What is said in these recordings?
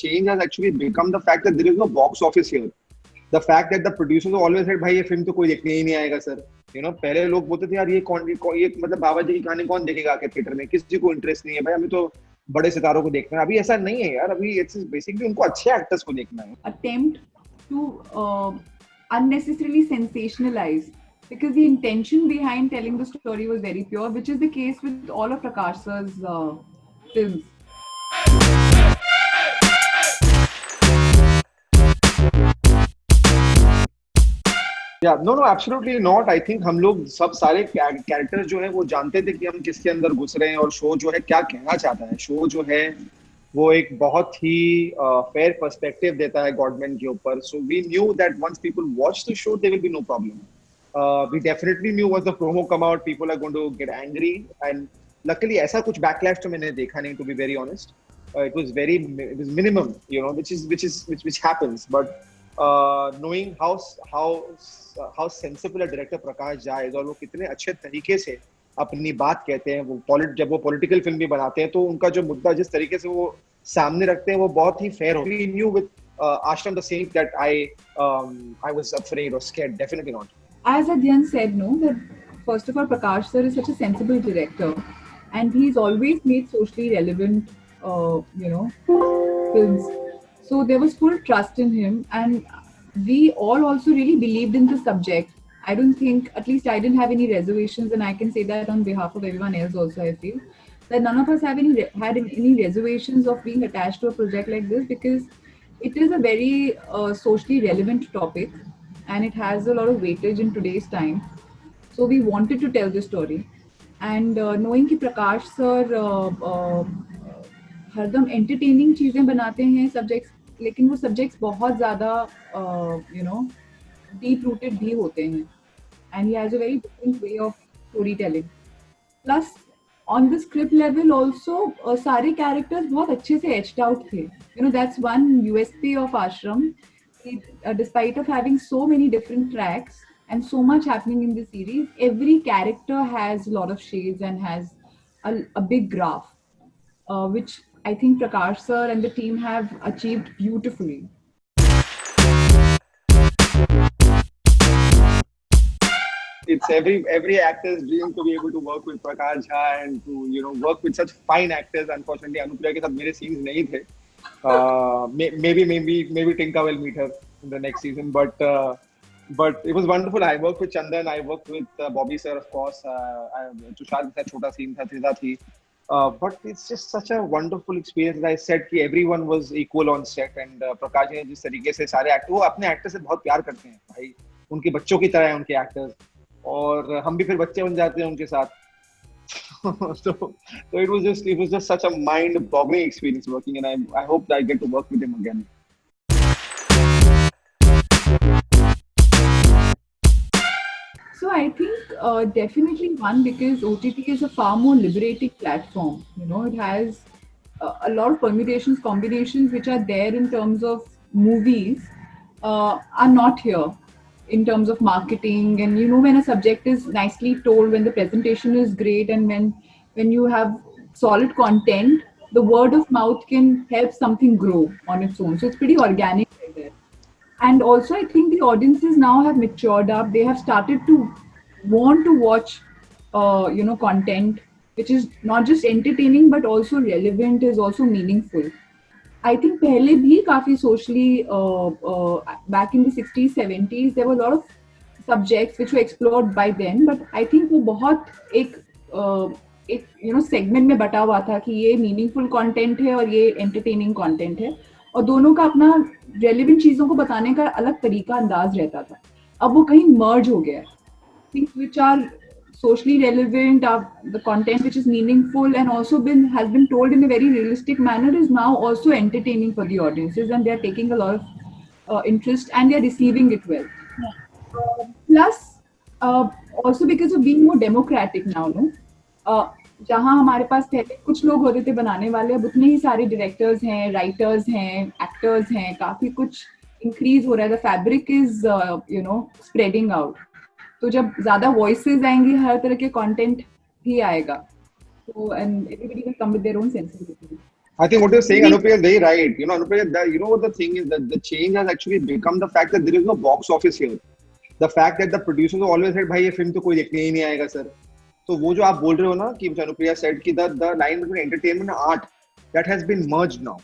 change has actually become the fact that there is no box office here. The fact that the producers always said भाई ये film तो कोई देखने ही नहीं आएगा सर. पहले लोग बोलते थे यार ये मतलब बाबा जी की कहानी कौन देखेगा आके थिएटर में, किसी को इंटरेस्ट नहीं है भाई, हमें तो बड़े सितारों को देखना है. अभी ऐसा नहीं है यार, अभी इट्स बेसिकली उनको अच्छे एक्टर्स को देखना है. Attempt to unnecessarily sensationalize, because the intention behind telling the story was very pure, which is the case with all of Prakash sir's films. Yeah, no, absolutely not. I think हम लोग सब सारे characters जो है वो जानते थे कि हम किसके अंदर घुस रहे हैं और शो जो है क्या कहना चाहता है. शो जो है वो एक बहुत ही फेयर पर्सपेक्टिव देता है गवर्नमेंट के ऊपर. So we knew that once people watch the show there will be no problem. We definitely knew what the promo come out people are going to get angry, and luckily ऐसा कुछ backlash तो मैंने देखा नहीं, to be very honest. It was minimum, which happens, but knowing how sensible a director Prakash Jha is और वो कितने अच्छे तरीके से अपनी बात कहते हैं. वो जब वो पॉलिटिकल फिल्म भी बनाते हैं तो उनका जो मुद्दा जिस तरीके से वो सामने रखते हैं वो बहुत ही फेयर हो. We knew with Ashram the same that I was afraid or scared. Definitely not. As Adhyan said, no, that first of all, Prakash sir is such a sensible director, and he's always made socially relevant, films. So there was full trust in him, and we all also really believed in the subject. I don't think, at least I didn't have any reservations, and I can say that on behalf of everyone else also. I feel that none of us had any reservations of being attached to a project like this, because it is a very socially relevant topic, and it has a lot of weightage in today's time. So we wanted to tell this story, and knowing कि प्रकाश sir हरदम entertaining चीजें बनाते हैं subjects, लेकिन वो subjects बहुत ज़्यादा deep rooted भी होते हैं, and he has a very different way of storytelling. Plus on the script level also सारे characters बहुत अच्छे से etched out थे. That's one USP of Ashram. Despite of having so many different tracks and so much happening in the series, every character has a lot of shades and has a big graph, which I think Prakash sir and the team have achieved beautifully. It's every actor's dream to be able to work with Prakash Jha and to work with such fine actors. Unfortunately, Anupriya के साथ मेरे scenes नहीं थे. Maybe Tinka will meet her in the next season, but it was wonderful. I worked with Chandan, I worked with Bobby sir, of course. Tushar के साथ छोटा scene था, Triza थी. But it's just such a wonderful experience. As I said कि everyone was equal on set, and Prakash ji ने जिस तरीके से सारे एक्टर, वो अपने एक्टर से बहुत प्यार करते हैं भाई, उनके बच्चों की तरह है उनके एक्टर्स, और हम भी फिर बच्चे बन जाते हैं उनके साथ. So it was just such a mind-boggling experience working, and I hope that I get to work with him again. So I think definitely one, because OTT is a far more liberating platform. It has a lot of permutations, combinations which are there in terms of movies are not here in terms of marketing. And when a subject is nicely told, when the presentation is great, and when you have solid content, the word of mouth can help something grow on its own. So it's pretty organic right there. And also I think the audiences now have matured up. They have started to want to watch content which is not just entertaining but also relevant, is also meaningful. I think पहले भी काफी socially back in the 60s 70s there were a lot of subjects which were explored by then, but I think वो बहुत एक segment में बटा हुआ था कि ये meaningful content है और ये entertaining content है, और दोनों का अपना relevant चीजों को बताने का अलग तरीका अंदाज रहता था. अब वो कहीं merge हो गया है. Things which are socially relevant, the content which is meaningful and also has been told in a very realistic manner is now also entertaining for the audiences, and they are taking a lot of interest and they are receiving it well. Plus also because of being more democratic now, जहाँ हमारे पास पहले कुछ लोग होते थे बनाने वाले, अब उतने ही सारे डायरेक्टर्स हैं, राइटर्स हैं, एक्टर्स हैं, काफी कुछ इंक्रीज हो रहा है. The fabric is spreading out. तो जब ज्यादा वॉइसेस आएंगी हर तरह के कंटेंट ही आएगा. So and everybody will come with their own sensibility. I think what you're saying, Anupriya, is very right. You know, Anupriya, you know what the thing is that the change has actually become the fact that there is no box office here. The fact that the producers always said, भाई ये film तो कोई देखने ही नहीं आएगा sir. तो वो जो आप बोल रहे हो ना कि Anupriya said कि the line between entertainment and art that has been merged now.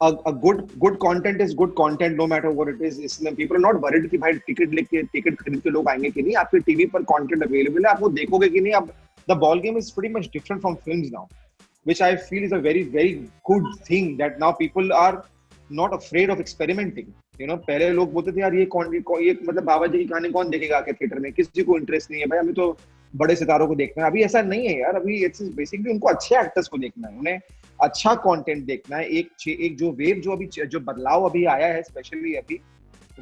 A good content is good content no matter what it is. इसमें people are not worried कि भाई टिकट खरीद के लोग आएंगे कि नहीं. आपके टीवी पर content available है, आप वो देखोगे कि नहीं. अब the ball game is pretty much different from films now, which I feel is a very, very good thing that now people are not afraid of experimenting. You know, पहले लोग बोलते थे यार ये मतलब बाबा जी की कहानी कौन देखेगा आके थिएटर में, किसी को इंटरेस्ट नहीं है भाई, हमें तो बड़े सितारों को देखना है. अभी ऐसा नहीं है यार, अभी इट्स बेसिकली उनको अच्छे एक्टर्स को देखना है, उन्हें अच्छा कंटेंट देखना है. एक जो वेव जो बदलाव अभी आया है स्पेशली अभी,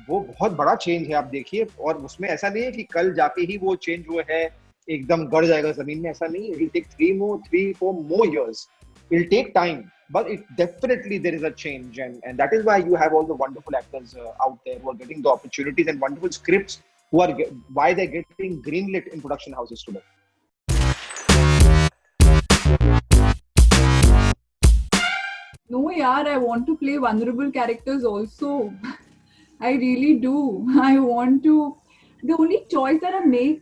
वो बहुत बड़ा चेंज है. आप देखिए, और उसमें ऐसा नहीं है कि कल जाके ही वो चेंज जो है एकदम गड़ जाएगा जमीन में, ऐसा नहीं है. It'll take 3-4 more years. It'll take time, but it definitely there is a change, and that is why you have all the wonderful actors out there who are getting the opportunities and wonderful scripts why they're getting greenlit in production houses today. No, yaar, I want to play vulnerable characters also. I really do. I want to. The only choice that I make,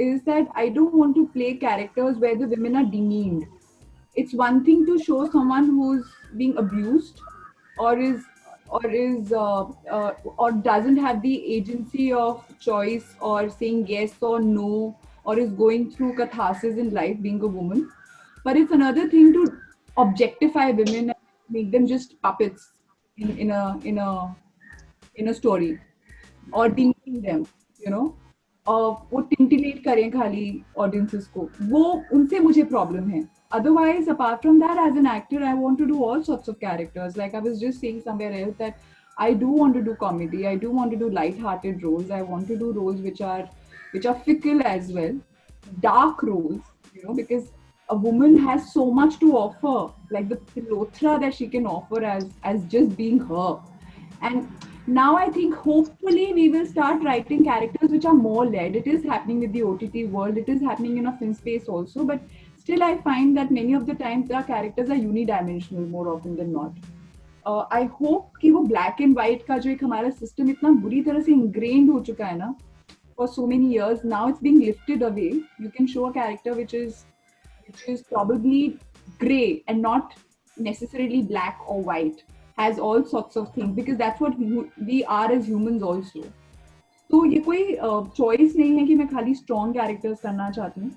is that I don't want to play characters where the women are demeaned. It's one thing to show someone who's being abused, or doesn't have the agency of choice, or saying yes or no, or is going through catharsis in life being a woman. But it's another thing to objectify women and make them just puppets in a story. और demean them, वो टिंटिलेट करें खाली audiences को, वो उनसे मुझे problem है. Otherwise, apart from that, as an actor, I want to do all sorts of characters. Like I was just saying somewhere else that I do want to do comedy, I do want to do light-hearted roles, I want to do roles which are fickle as well, dark roles, because a woman has so much to offer, like the Lothra that she can offer as just being her. And now I think hopefully we will start writing characters which are more led. It is happening with the OTT world, it is happening in a film space also, but still I find that many of the times our characters are unidimensional more often than not. I hope कि वो black and white का जो एक हमारा system इतना बुरी तरह से ingrained हो चुका है ना for so many years, now it's being lifted away. You can show a character which is probably grey and not necessarily black or white, has all sorts of things, because that's what we are as humans also. तो ये कोई choice नहीं है कि मैं खाली strong characters करना चाहती हूँ,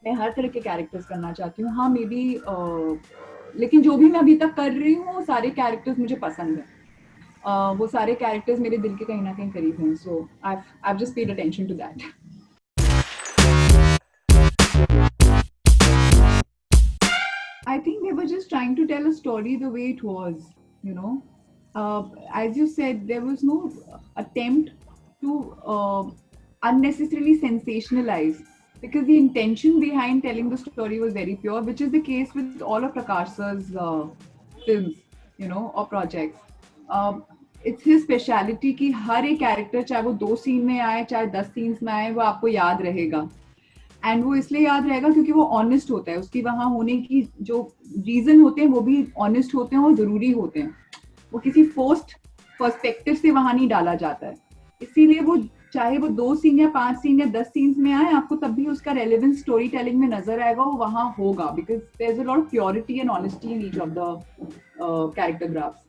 मैं हर तरह के characters करना चाहती हूँ. हाँ, मे बी लेकिन जो भी मैं अभी तक कर रही हूँ वो सारे characters मुझे पसंद हैं. वो सारे characters मेरे दिल के कहीं ना कहीं करीब हैं. So I've just paid attention to that. I think they were just trying to tell a story the way it was, as you said, there was no attempt to unnecessarily sensationalize, because the intention behind telling the story was very pure, which is the case with all of Prakash sir's films, or projects. It's his speciality कि हर एक character, चाहे वो 2 scene में आए, चाहे 10 scenes में आए, वो आपको याद रहेगा. एंड वो इसलिए याद रहेगा क्योंकि वो ऑनेस्ट होता है, उसकी वहाँ होने की जो रीजन होते हैं वो भी ऑनेस्ट होते हैं और जरूरी होते हैं. वो किसी फोर्स्ड पर्सपेक्टिव से वहाँ नहीं डाला जाता है. इसीलिए वो चाहे वो 2 सीन या 5 सीन या 10 सीन्स में आए, आपको तब भी उसका रेलेवेंस स्टोरी टेलिंग में नजर आएगा, वो वहाँ होगा, because there is a lot of purity and honesty in each of the character graphs.